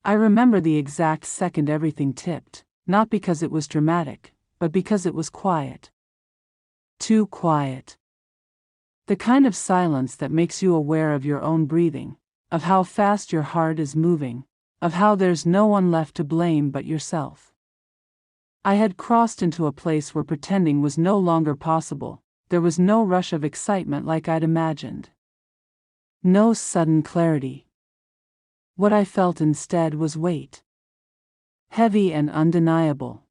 I remember the exact second everything tipped, not because it was dramatic, but because it was quiet. Too quiet. The kind of silence that makes you aware of your own breathing, of how fast your heart is moving, of how there's no one left to blame but yourself. I had crossed into a place where pretending was no longer possible. There was no rush of excitement like I'd imagined. No sudden clarity. What I felt instead was weight. Heavy and undeniable.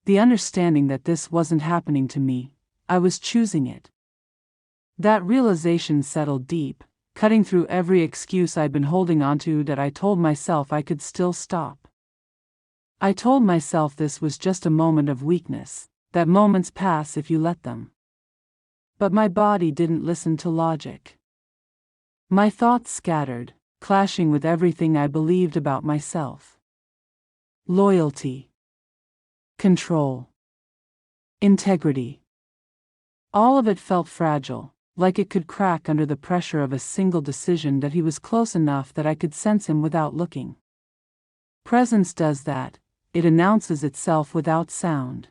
The understanding that this wasn't happening to me, I was choosing it. That realization settled deep, cutting through every excuse I'd been holding onto that I told myself I could still stop. I told myself this was just a moment of weakness, that moments pass if you let them. But my body didn't listen to logic. My thoughts scattered, clashing with everything I believed about myself. Loyalty. Control. Integrity. All of it felt fragile, like it could crack under the pressure of a single decision that he was close enough that I could sense him without looking. Presence does that, it announces itself without sound.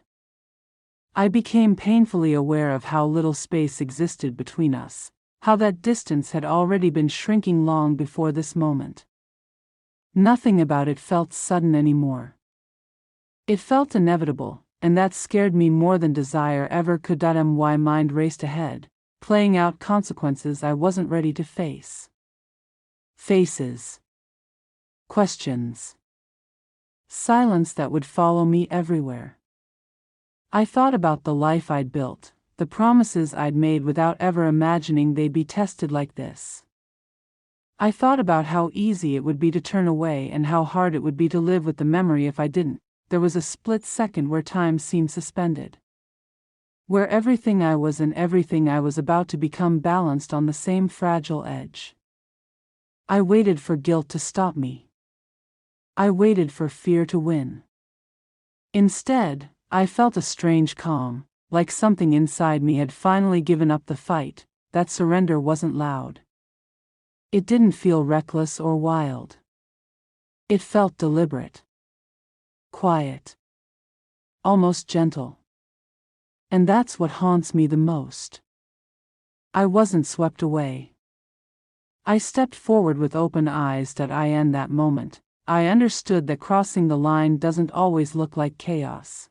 I became painfully aware of how little space existed between us, how that distance had already been shrinking long before this moment. Nothing about it felt sudden anymore. It felt inevitable, and that scared me more than desire ever could. My mind raced ahead, playing out consequences I wasn't ready to face. Faces. Questions. Silence that would follow me everywhere. I thought about the life I'd built, the promises I'd made without ever imagining they'd be tested like this. I thought about how easy it would be to turn away and how hard it would be to live with the memory if I didn't. There was a split second where time seemed suspended. Where everything I was and everything I was about to become balanced on the same fragile edge. I waited for guilt to stop me. I waited for fear to win. Instead, I felt a strange calm, like something inside me had finally given up the fight. That surrender wasn't loud. It didn't feel reckless or wild. It felt deliberate. Quiet. Almost gentle. And that's what haunts me the most. I wasn't swept away. I stepped forward with open eyes. In that moment, I understood that crossing the line doesn't always look like chaos.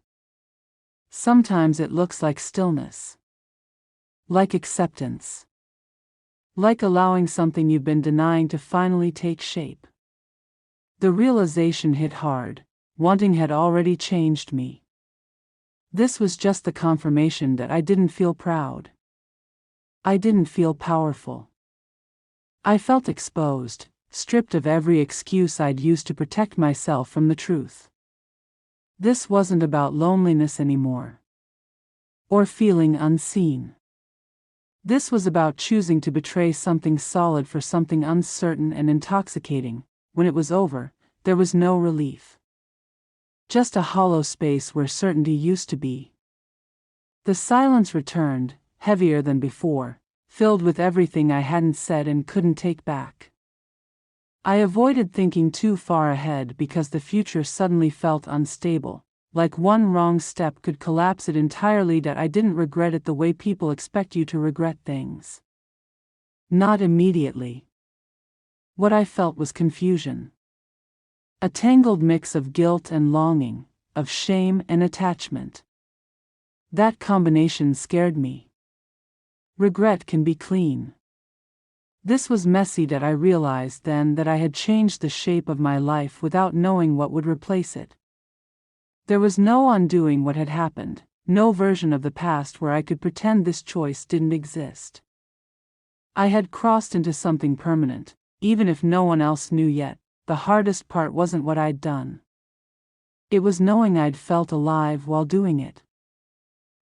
Sometimes it looks like stillness. Like acceptance. Like allowing something you've been denying to finally take shape. The realization hit hard. Wanting had already changed me. This was just the confirmation that I didn't feel proud. I didn't feel powerful. I felt exposed, stripped of every excuse I'd used to protect myself from the truth. This wasn't about loneliness anymore. Or feeling unseen. This was about choosing to betray something solid for something uncertain and intoxicating. When it was over, there was no relief. Just a hollow space where certainty used to be. The silence returned, heavier than before, filled with everything I hadn't said and couldn't take back. I avoided thinking too far ahead because the future suddenly felt unstable, like one wrong step could collapse it entirely. I didn't regret it the way people expect you to regret things. Not immediately. What I felt was confusion. A tangled mix of guilt and longing, of shame and attachment. That combination scared me. Regret can be clean. This was messy. I realized then that I had changed the shape of my life without knowing what would replace it. There was no undoing what had happened, no version of the past where I could pretend this choice didn't exist. I had crossed into something permanent, even if no one else knew yet. The hardest part wasn't what I'd done. It was knowing I'd felt alive while doing it.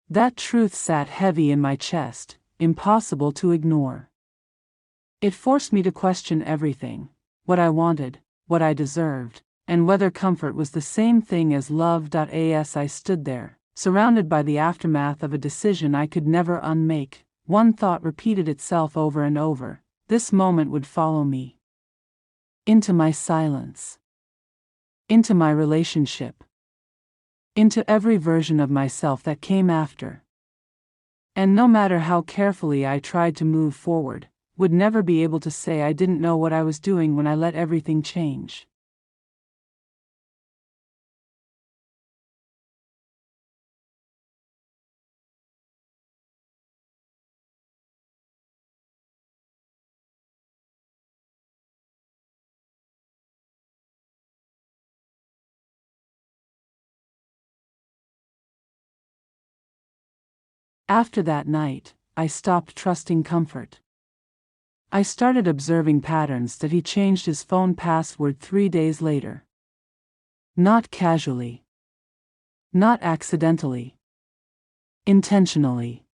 That truth sat heavy in my chest, impossible to ignore. It forced me to question everything, what I wanted, what I deserved, and whether comfort was the same thing as love. As I stood there, surrounded by the aftermath of a decision I could never unmake, one thought repeated itself over and over: this moment would follow me. Into my silence. into my relationship, into every version of myself that came after. And no matter how carefully I tried to move forward, would never be able to say I didn't know what I was doing when I let everything change. After that night, I stopped trusting comfort. I started observing patterns that he changed his phone password 3 days later. Not casually. Not accidentally. Intentionally.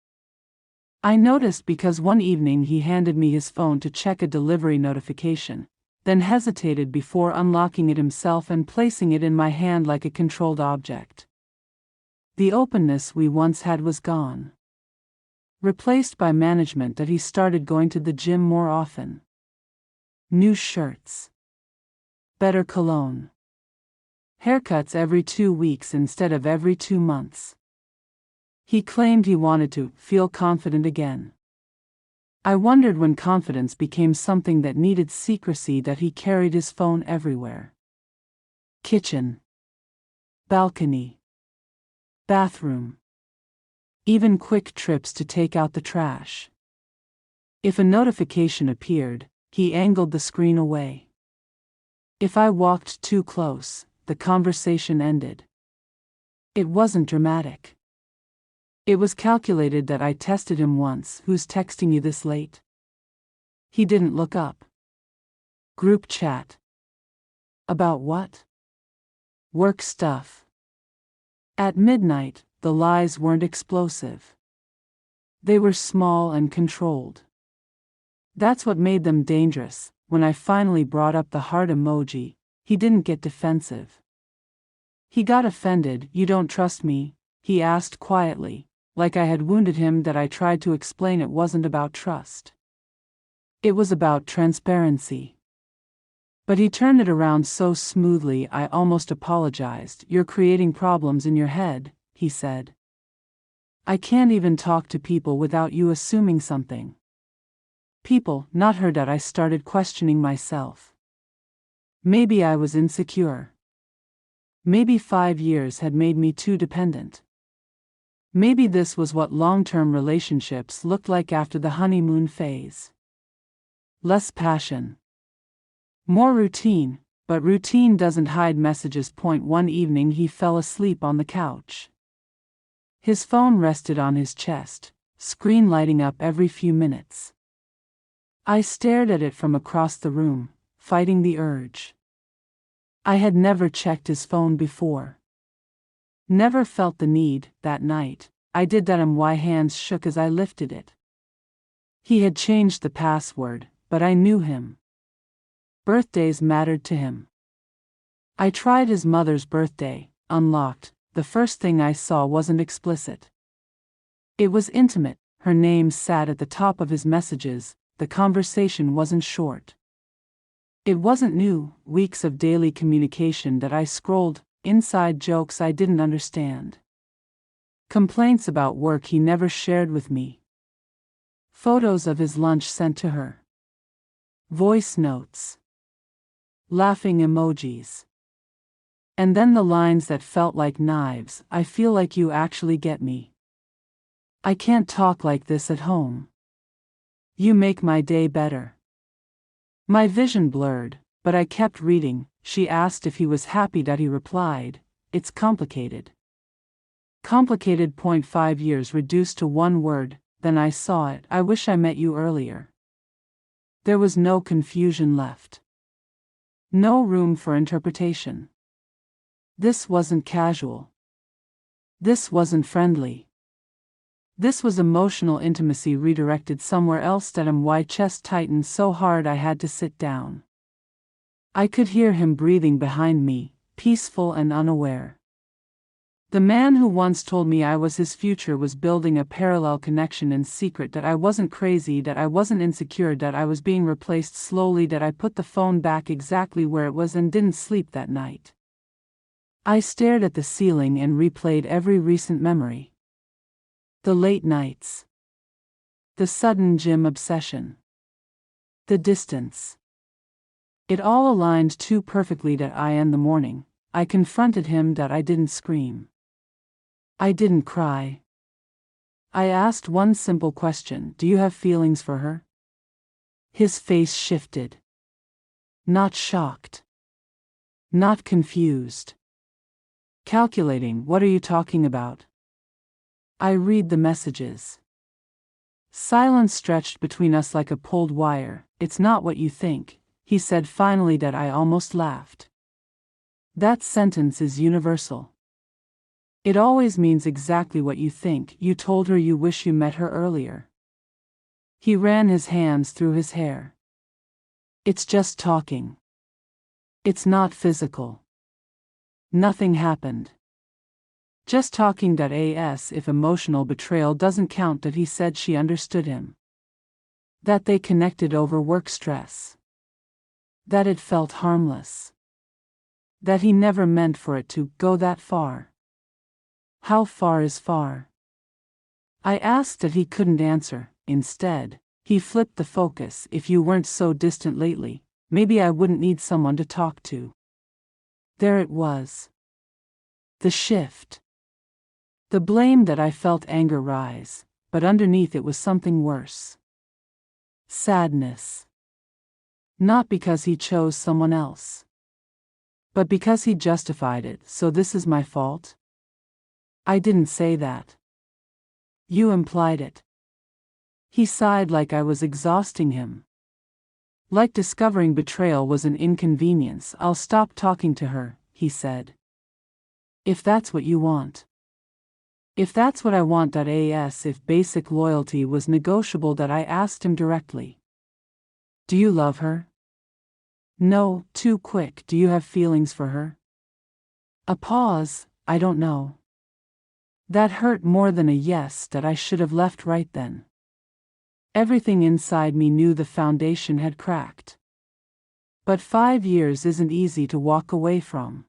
I noticed because one evening he handed me his phone to check a delivery notification, then hesitated before unlocking it himself and placing it in my hand like a controlled object. The openness we once had was gone, replaced by management that he started going to the gym more often. New shirts. Better cologne. Haircuts every 2 weeks instead of every 2 months. He claimed he wanted to feel confident again. I wondered when confidence became something that needed secrecy that he carried his phone everywhere. Kitchen. Balcony. Bathroom. Even quick trips to take out the trash. If a notification appeared, he angled the screen away. If I walked too close, the conversation ended. It wasn't dramatic. It was calculated that I tested him once. Who's texting you this late? He didn't look up. Group chat. About what? Work stuff. At midnight, the lies weren't explosive. They were small and controlled. That's what made them dangerous. When I finally brought up the heart emoji, he didn't get defensive. He got offended. You don't trust me? He asked quietly, like I had wounded him. That I tried to explain it wasn't about trust. It was about transparency. But he turned it around so smoothly I almost apologized. You're creating problems in your head, he said. I can't even talk to people without you assuming something. People, not her. That I started questioning myself. Maybe I was insecure. Maybe 5 years had made me too dependent. Maybe this was what long-term relationships looked like after the honeymoon phase. Less passion. More routine, but routine doesn't hide messages. One evening he fell asleep on the couch. His phone rested on his chest, screen lighting up every few minutes. I stared at it from across the room, fighting the urge. I had never checked his phone before. Never felt the need. That night, I did that. My hands shook as I lifted it. He had changed the password, but I knew him. Birthdays mattered to him. I tried his mother's birthday, unlocked. The first thing I saw wasn't explicit. It was intimate. Her name sat at the top of his messages. The conversation wasn't short. It wasn't new. Weeks of daily communication that I scrolled, inside jokes I didn't understand. Complaints about work he never shared with me. Photos of his lunch sent to her. Voice notes. Laughing emojis. And then the lines that felt like knives. I feel like you actually get me. I can't talk like this at home. You make my day better. My vision blurred, but I kept reading. She asked if he was happy. That he replied, it's complicated. Complicated. 5 years reduced to one word. Then I saw it. I wish I met you earlier. There was no confusion left. No room for interpretation. This wasn't casual. This wasn't friendly. This was emotional intimacy redirected somewhere else. That my chest tightened so hard I had to sit down. I could hear him breathing behind me, peaceful and unaware. The man who once told me I was his future was building a parallel connection in secret. That I wasn't crazy, that I wasn't insecure, that I was being replaced slowly. That I put the phone back exactly where it was and didn't sleep that night. I stared at the ceiling and replayed every recent memory. The late nights. The sudden gym obsession. The distance. It all aligned too perfectly that in the morning, I confronted him that I didn't scream. I didn't cry. I asked one simple question: do you have feelings for her? His face shifted. Not shocked. Not confused. Calculating. What are you talking about? I read the messages. Silence stretched between us like a pulled wire. It's not what you think, he said finally that I almost laughed. That sentence is universal. It always means exactly what you think. You told her you wish you met her earlier. He ran his hands through his hair. It's just talking. It's not physical. Nothing happened. Just talking. As if emotional betrayal doesn't count, that he said she understood him. That they connected over work stress. That it felt harmless. That he never meant for it to go that far. How far is far? I asked that he couldn't answer. Instead, he flipped the focus. If you weren't so distant lately, maybe I wouldn't need someone to talk to. There it was. The shift. The blame that I felt anger rise, but underneath it was something worse. Sadness. Not because he chose someone else, but because he justified it. So this is my fault? I didn't say that. You implied it. He sighed like I was exhausting him. Like discovering betrayal was an inconvenience. I'll stop talking to her, he said. If that's what you want. If that's what I want. If basic loyalty was negotiable. I asked him directly. Do you love her? No, too quick. Do you have feelings for her? A pause. I don't know. That hurt more than a yes that I should have left right then. Everything inside me knew the foundation had cracked. But 5 years isn't easy to walk away from.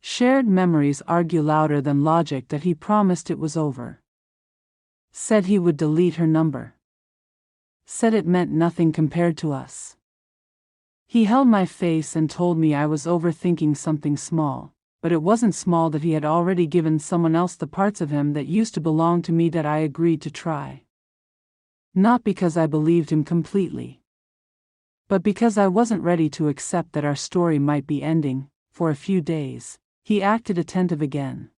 Shared memories argue louder than logic. That he promised it was over. Said he would delete her number. Said it meant nothing compared to us. He held my face and told me I was overthinking something small, but it wasn't small. That he had already given someone else the parts of him that used to belong to me. That I agreed to try. Not because I believed him completely, but because I wasn't ready to accept that our story might be ending. For a few days, he acted attentive again.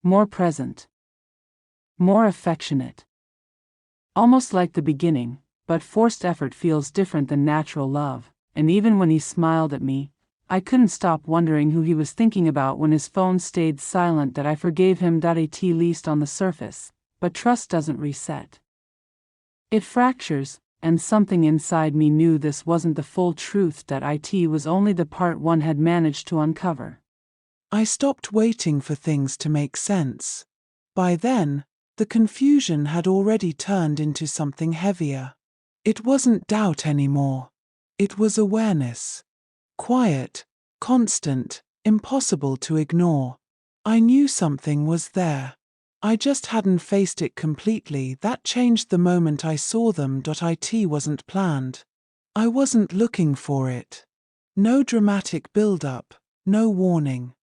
More present. More affectionate. Almost like the beginning, but forced effort feels different than natural love, and even when he smiled at me, I couldn't stop wondering who he was thinking about when his phone stayed silent. That I forgave him. At least on the surface, but trust doesn't reset. It fractures, and something inside me knew this wasn't the full truth. It was only the part one had managed to uncover. I stopped waiting for things to make sense. By then, the confusion had already turned into something heavier. It wasn't doubt anymore. It was awareness. Quiet, constant, impossible to ignore. I knew something was there. I just hadn't faced it completely. That changed the moment I saw them. It wasn't planned. I wasn't looking for it. No dramatic build-up, no warning.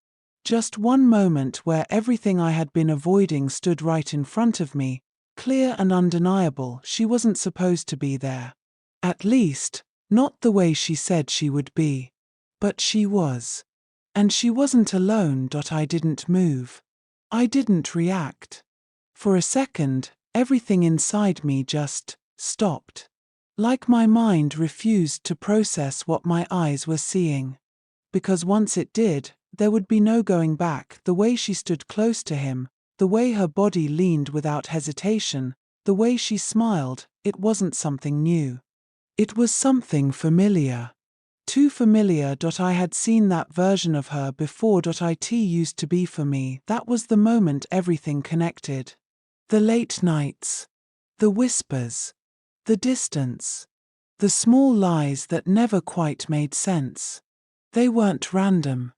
Just one moment where everything I had been avoiding stood right in front of me, clear and undeniable. She wasn't supposed to be there. At least, not the way she said she would be. But she was. And she wasn't alone. I didn't move. I didn't react. For a second, everything inside me just stopped. Like my mind refused to process what my eyes were seeing. Because once it did, there would be no going back. The way she stood close to him, the way her body leaned without hesitation, the way she smiled, it wasn't something new. It was something familiar. Too familiar. I had seen that version of her before. It used to be for me. That was the moment everything connected. The late nights. The whispers. The distance. The small lies that never quite made sense. They weren't random.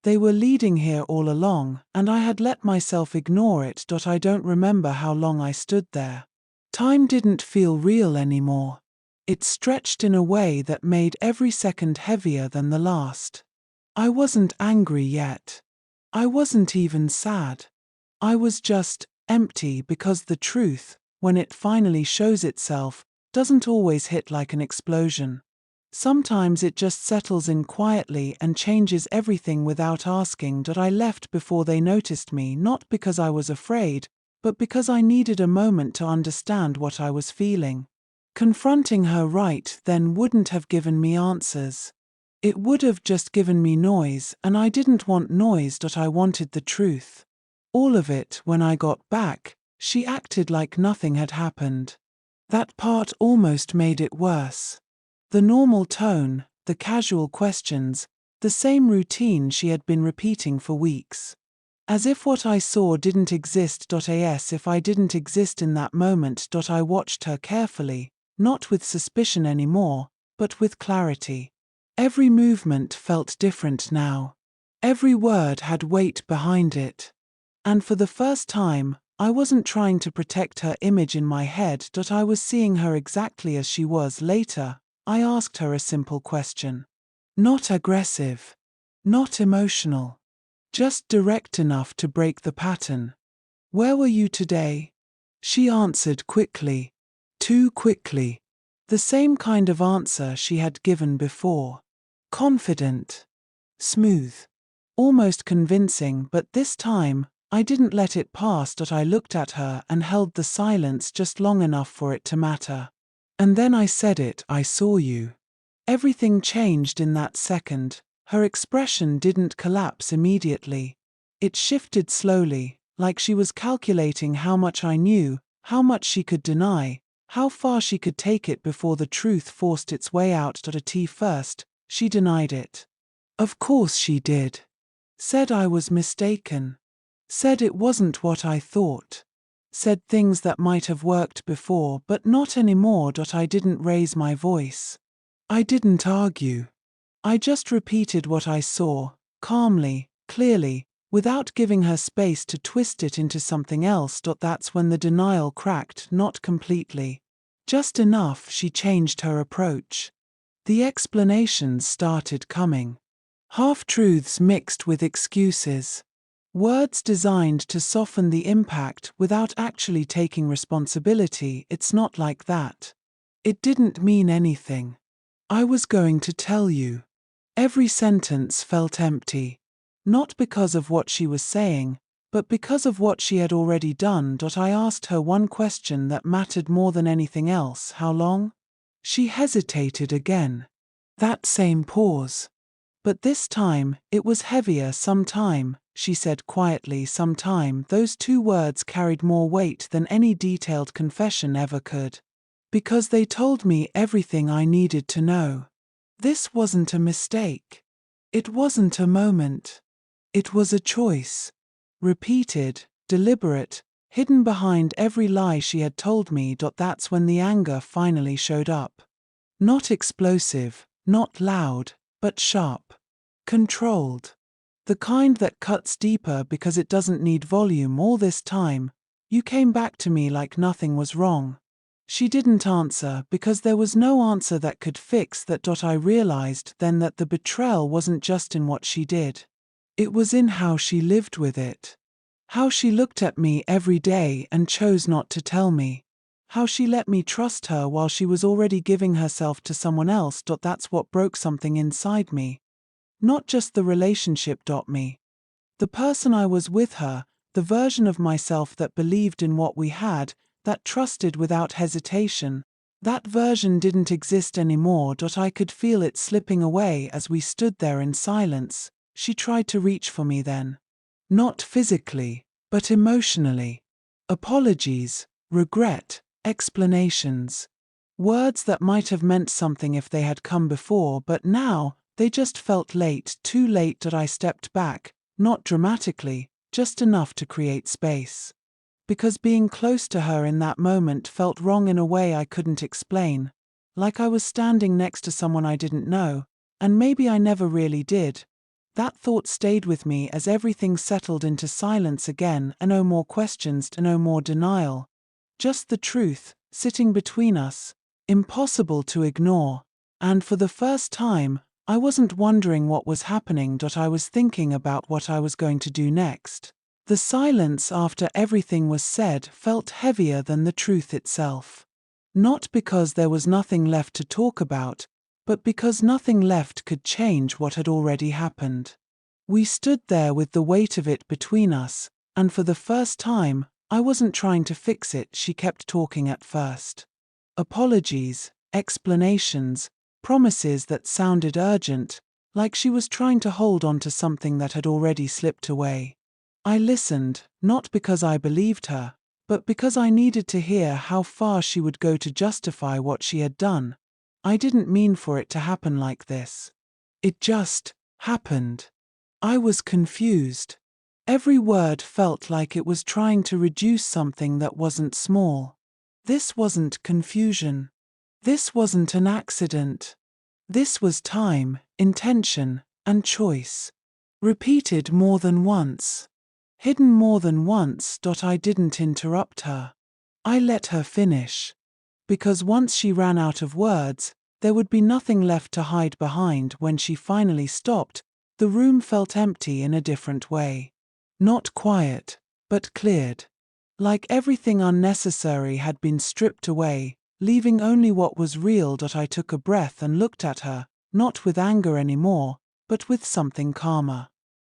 They were leading here all along, and I had let myself ignore it. I don't remember how long I stood there. Time didn't feel real anymore. It stretched in a way that made every second heavier than the last. I wasn't angry yet. I wasn't even sad. I was just empty, because the truth, when it finally shows itself, doesn't always hit like an explosion. Sometimes it just settles in quietly and changes everything without asking. I left before they noticed me, not because I was afraid, but because I needed a moment to understand what I was feeling. Confronting her right then wouldn't have given me answers. It would have just given me noise, and I didn't want noise. I wanted the truth. All of it. When I got back, she acted like nothing had happened. That part almost made it worse. The normal tone, the casual questions, the same routine she had been repeating for weeks. As if what I saw didn't exist. As if I didn't exist in that moment. I watched her carefully, not with suspicion anymore, but with clarity. Every movement felt different now. Every word had weight behind it. And for the first time, I wasn't trying to protect her image in my head. I was seeing her exactly as she was. Later, I asked her a simple question. Not aggressive. Not emotional. Just direct enough to break the pattern. Where were you today? She answered quickly. Too quickly. The same kind of answer she had given before. Confident. Smooth. Almost convincing, but this time, I didn't let it pass. I looked at her and held the silence just long enough for it to matter. And then I said it. I saw you. Everything changed in that second. Her expression didn't collapse immediately. It shifted slowly, like she was calculating how much I knew, how much she could deny, how far she could take it before the truth forced its way out. First, she denied it. Of course she did. Said I was mistaken. Said it wasn't what I thought. Said things that might have worked before, but not anymore. I didn't raise my voice. I didn't argue. I just repeated what I saw, calmly, clearly, without giving her space to twist it into something else. That's when the denial cracked, not completely. Just enough. She changed her approach. The explanations started coming. Half-truths mixed with excuses. Words designed to soften the impact without actually taking responsibility. It's not like that. It didn't mean anything. I was going to tell you. Every sentence felt empty. Not because of what she was saying, but because of what she had already done. I asked her one question that mattered more than anything else. How long? She hesitated again. That same pause. But this time, it was heavier. Some time, she said quietly. Some time. Those two words carried more weight than any detailed confession ever could. Because they told me everything I needed to know. This wasn't a mistake. It wasn't a moment. It was a choice. Repeated, deliberate, hidden behind every lie she had told me. That's when the anger finally showed up. Not explosive, not loud, but sharp. Controlled. The kind that cuts deeper because it doesn't need volume. All this time, you came back to me like nothing was wrong. She didn't answer because there was no answer that could fix that. I realized then that the betrayal wasn't just in what she did. It was in how she lived with it. How she looked at me every day and chose not to tell me. How she let me trust her while she was already giving herself to someone else. That's what broke something inside me. Not just the relationship. Me. The person I was with her, the version of myself that believed in what we had, that trusted without hesitation. That version didn't exist anymore. I could feel it slipping away as we stood there in silence. She tried to reach for me then. Not physically, but emotionally. Apologies, regret, explanations. Words that might have meant something if they had come before, but now, they just felt late, too late. I stepped back, not dramatically, just enough to create space. Because being close to her in that moment felt wrong in a way I couldn't explain. Like I was standing next to someone I didn't know, and maybe I never really did. That thought stayed with me as everything settled into silence again, and no more questions, and no more denial. Just the truth, sitting between us, impossible to ignore. And for the first time, I wasn't wondering what was happening. I was thinking about what I was going to do next. The silence after everything was said felt heavier than the truth itself. Not because there was nothing left to talk about, but because nothing left could change what had already happened. We stood there with the weight of it between us, and for the first time, I wasn't trying to fix it. She kept talking at first. Apologies, explanations, promises that sounded urgent, like she was trying to hold on to something that had already slipped away. I listened, not because I believed her, but because I needed to hear how far she would go to justify what she had done. I didn't mean for it to happen like this. It just happened. I was confused. Every word felt like it was trying to reduce something that wasn't small. This wasn't confusion. This wasn't an accident. This was time, intention, and choice. Repeated more than once. Hidden more than once. I didn't interrupt her. I let her finish. Because once she ran out of words, there would be nothing left to hide behind. When she finally stopped, the room felt empty in a different way. Not quiet, but cleared. Like everything unnecessary had been stripped away, leaving only what was real. I took a breath and looked at her, not with anger anymore, but with something calmer.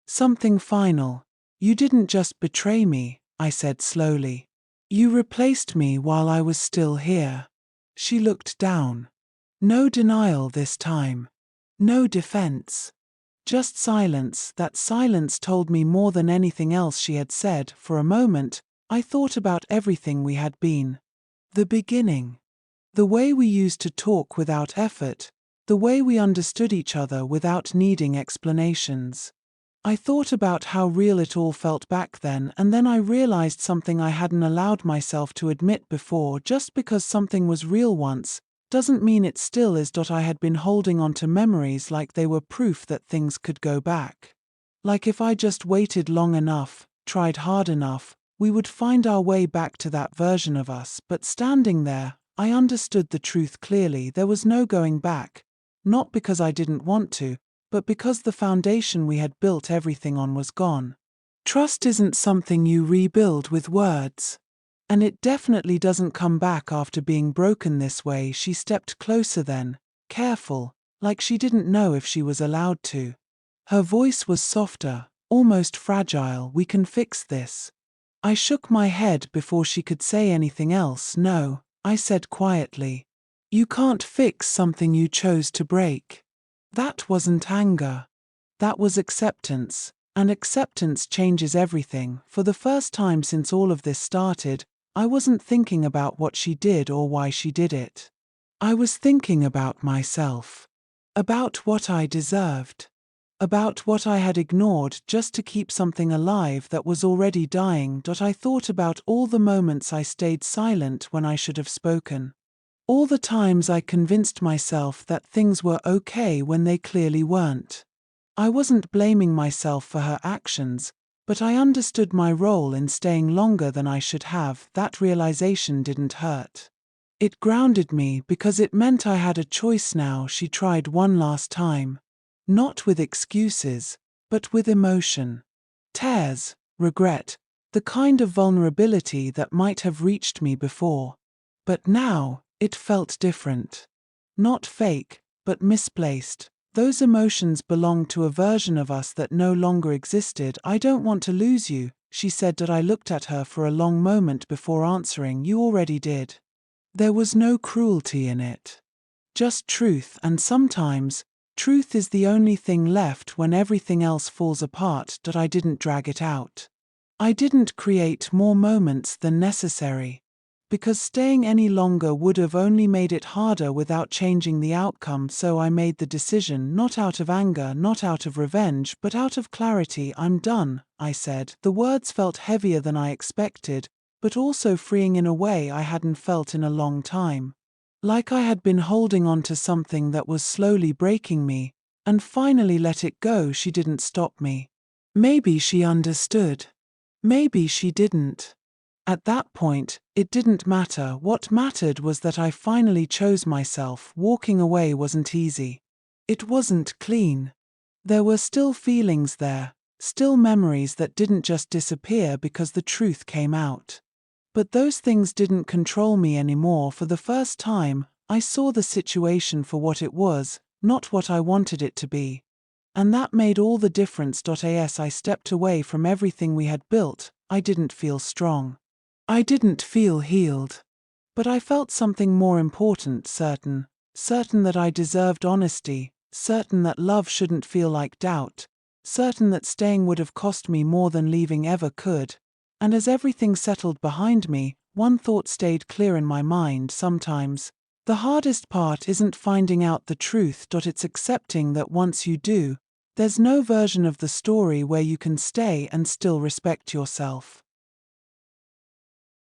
Something final. You didn't just betray me, I said slowly. You replaced me while I was still here. She looked down. No denial this time. No defense. Just silence. That silence told me more than anything else she had said. For a moment, I thought about everything we had been. The beginning. The way we used to talk without effort. The way we understood each other without needing explanations. I thought about how real it all felt back then, and then I realized something I hadn't allowed myself to admit before. Just because something was real once, doesn't mean it still is. I had been holding on to memories like they were proof that things could go back. Like if I just waited long enough, tried hard enough, we would find our way back to that version of us. But standing there, I understood the truth clearly. There was no going back. Not because I didn't want to, but because the foundation we had built everything on was gone. Trust isn't something you rebuild with words. And it definitely doesn't come back after being broken this way. She stepped closer then, careful, like she didn't know if she was allowed to. Her voice was softer, almost fragile. We can fix this. I shook my head before she could say anything else. No, I said quietly. You can't fix something you chose to break. That wasn't anger. That was acceptance, and acceptance changes everything. For the first time since all of this started, I wasn't thinking about what she did or why she did it. I was thinking about myself. About what I deserved. About what I had ignored just to keep something alive that was already dying. I thought about all the moments I stayed silent when I should have spoken. All the times I convinced myself that things were okay when they clearly weren't. I wasn't blaming myself for her actions, but I understood my role in staying longer than I should have. That realization didn't hurt. It grounded me because it meant I had a choice now. She tried one last time. Not with excuses, but with emotion. Tears, regret, the kind of vulnerability that might have reached me before. But now, it felt different. Not fake, but misplaced. Those emotions belonged to a version of us that no longer existed. I don't want to lose you, she said. I looked at her for a long moment before answering. You already did. There was no cruelty in it. Just truth, and sometimes, truth is the only thing left when everything else falls apart. I didn't drag it out. I didn't create more moments than necessary. Because staying any longer would have only made it harder without changing the outcome. So I made the decision, not out of anger, not out of revenge, but out of clarity. I'm done, I said. The words felt heavier than I expected, but also freeing in a way I hadn't felt in a long time. Like I had been holding on to something that was slowly breaking me, and finally let it go. She didn't stop me. Maybe she understood. Maybe she didn't. At that point, it didn't matter. What mattered was that I finally chose myself. Walking away wasn't easy. It wasn't clean. There were still feelings there, still memories that didn't just disappear because the truth came out. But those things didn't control me anymore. For the first time, I saw the situation for what it was, not what I wanted it to be. And that made all the difference. I stepped away from everything we had built. I didn't feel strong. I didn't feel healed. But I felt something more important, certain that I deserved honesty, certain that love shouldn't feel like doubt, certain that staying would have cost me more than leaving ever could. And as everything settled behind me, one thought stayed clear in my mind. Sometimes, the hardest part isn't finding out the truth. It's accepting that once you do, there's no version of the story where you can stay and still respect yourself.